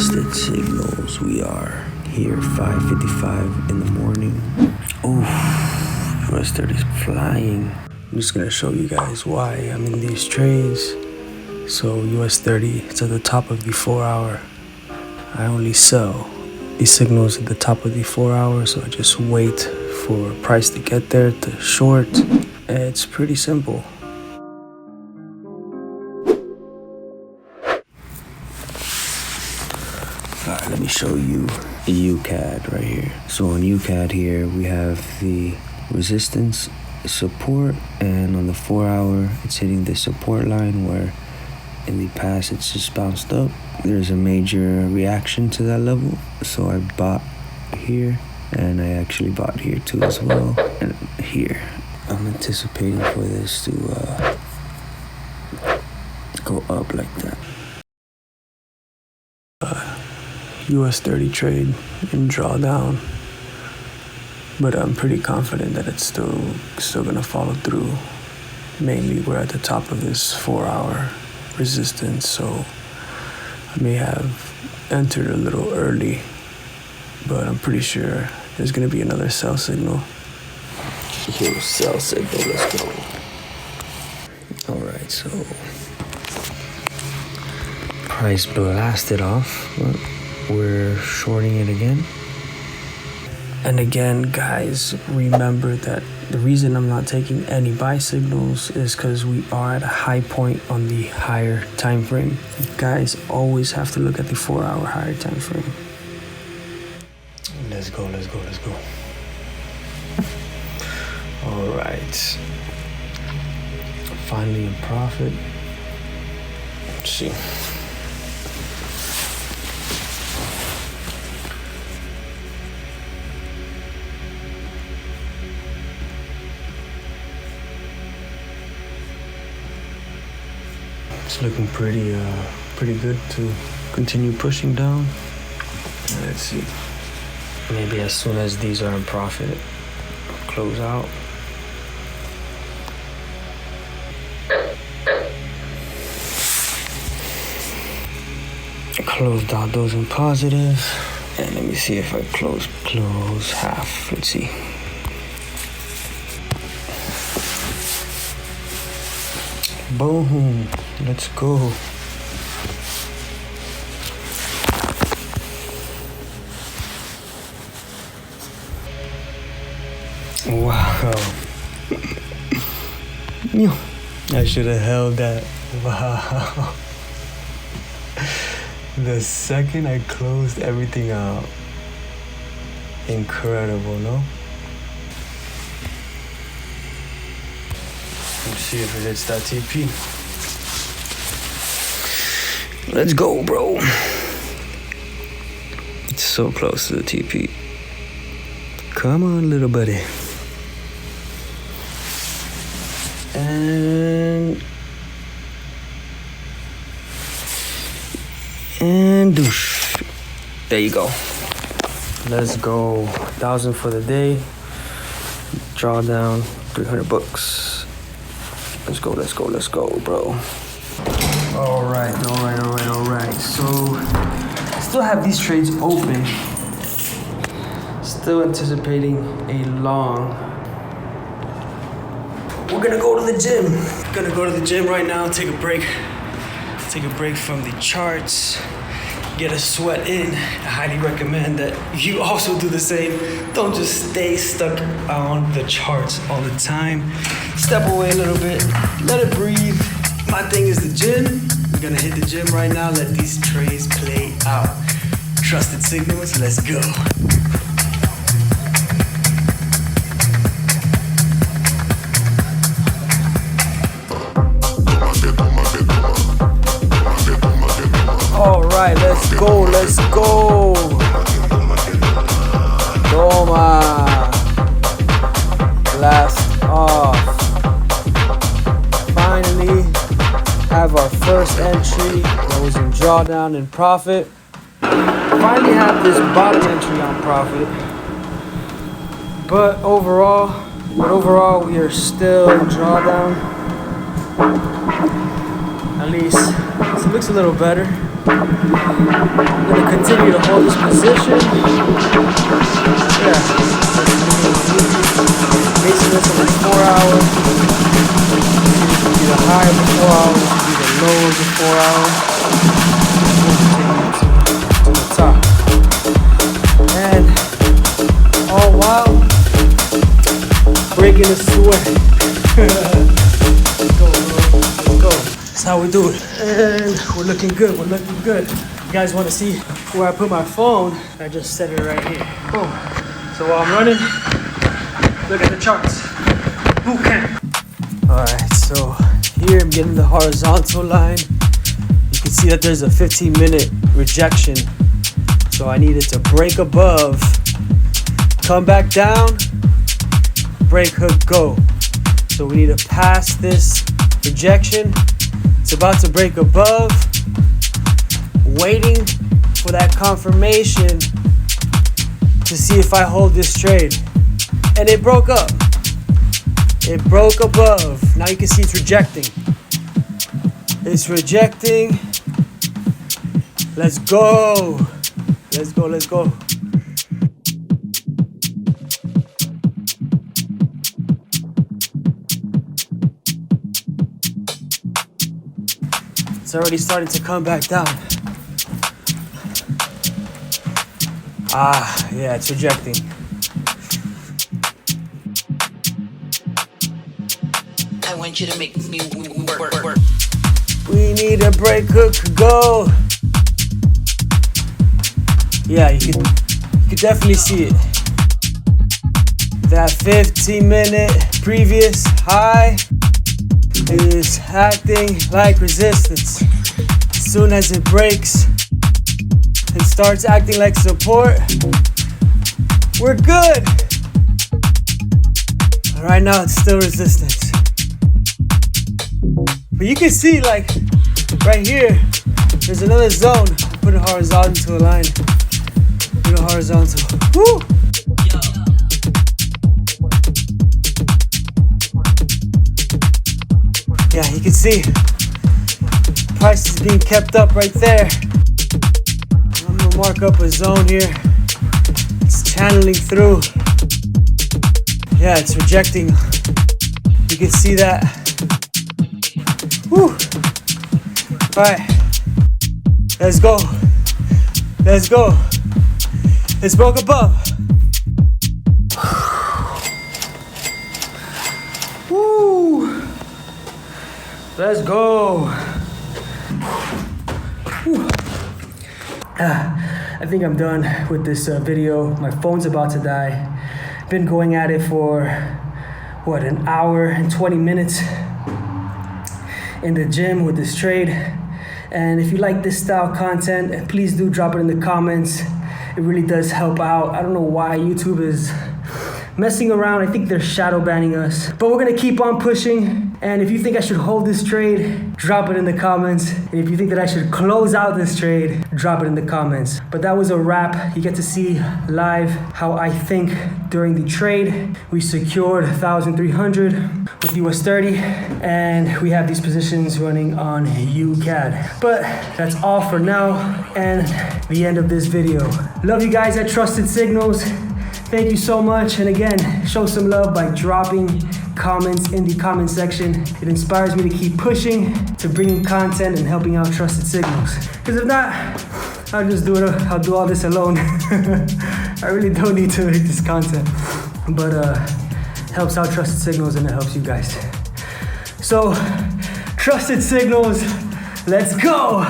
trusted signals. We are here 5:55 in the morning. Oof, US 30 is flying. I'm just gonna show you guys why I'm in these trades. So US 30, it's at the top of the 4-hour. I only sell these signals at the top of the 4-hour, so I just wait for price to get there to short. It's pretty simple. Alright, let me show you UCAD right here. So on UCAD here, we have the resistance, support, and on the 4-hour, it's hitting the support line where in the past it's just bounced up. There's a major reaction to that level, so I bought here, and I actually bought here too as well, and here. I'm anticipating for this to go up like that. US 30 trade in drawdown, but I'm pretty confident that it's still gonna follow through. Mainly we're at the top of this 4-hour resistance, so I may have entered a little early, but I'm pretty sure there's gonna be another sell signal. Here, sell signal, let's go. Alright, so price blasted off, but we're shorting it again. And again, guys, remember that the reason I'm not taking any buy signals is because we are at a high point on the higher time frame. Guys always have to look at the 4-hour higher time frame. Let's go, let's go, let's go. All right. Finally in profit. Let's see. It's looking pretty good to continue pushing down. Let's see. Maybe as soon as these are in profit, close out. Closed out those in positive. And let me see if I close half. Let's see. Boom. Let's go. Wow. I should have held that. Wow. The second I closed everything out. Incredible, no? Let's see if it hits that TP. Let's go, bro. It's so close to the TP. Come on, little buddy. And douche. There you go. Let's go. 1,000 for the day. Drawdown 300 bucks. Let's go, let's go, let's go, bro. All right. So, still have these trades open. Still anticipating a long. We're gonna go to the gym. Gonna go to the gym right now, take a break. Take a break from the charts. Get a sweat in. I highly recommend that you also do the same. Don't just stay stuck on the charts all the time. Step away a little bit, let it breathe. My thing is the gym. I'm gonna hit the gym right now, let these trades play out. Trusted signals, let's go. All right, let's go, let's go. Toma. Blast off. Finally, have our first entry that was in drawdown in profit. Finally have this bottom entry on profit. But overall, we are still in drawdown. At least it looks a little better. I'm gonna continue to hold this position. Yeah. Basing this on the 4 hour. This would be the high of the 4 hours. This would be the low of the 4 hour. To the top. And all while breaking the sweat. Let's go, bro. Let's go. That's how we do it. And we're looking good. We're looking good. You guys want to see where I put my phone? I just set it right here. Boom. So while I'm running, look at the charts. Boot camp. Alright, so here I'm getting the horizontal line. You can see that there's a 15-minute rejection. So I needed to break above, come back down, break hook, go. So we need to pass this rejection. It's about to break above, waiting for that confirmation to see if I hold this trade. And it broke up. It broke above. Now you can see it's rejecting. It's rejecting. Let's go. Let's go, let's go. It's already starting to come back down. Ah, yeah, it's rejecting. I want you to make me work. We need a break hook, go. Yeah, you can definitely see it. That 15-minute previous high is acting like resistance. As soon as it breaks and starts acting like support, we're good. Right now it's still resistance. But you can see, like, right here, there's another zone. Put it horizontal to a line. Put it horizontal. Woo! Yeah, you can see price is being kept up right there. I'm gonna mark up a zone here. It's channeling through. Yeah, it's rejecting. You can see that. Woo! All right, let's go. Let's go. It's broke above. Woo! Let's go. Whew. I think I'm done with this video. My phone's about to die. Been going at it for, what, an hour and 20 minutes in the gym with this trade. And if you like this style content, please do drop it in the comments. It really does help out. I don't know why YouTube is messing around. I think they're shadow banning us, but we're gonna keep on pushing. And if you think I should hold this trade, drop it in the comments. And if you think that I should close out this trade, drop it in the comments. But that was a wrap. You get to see live how I think during the trade. We secured 1,300 with US 30, and we have these positions running on UCAD. But that's all for now, and the end of this video. Love you guys at Trusted Signals. Thank you so much, and again, show some love by dropping comments in the comment section. It inspires me to keep pushing, to bringing content and helping out Trusted Signals. Because if not, I'll just do it. I'll do all this alone. I really don't need to make this content, but helps out Trusted Signals and it helps you guys. So, Trusted Signals, let's go.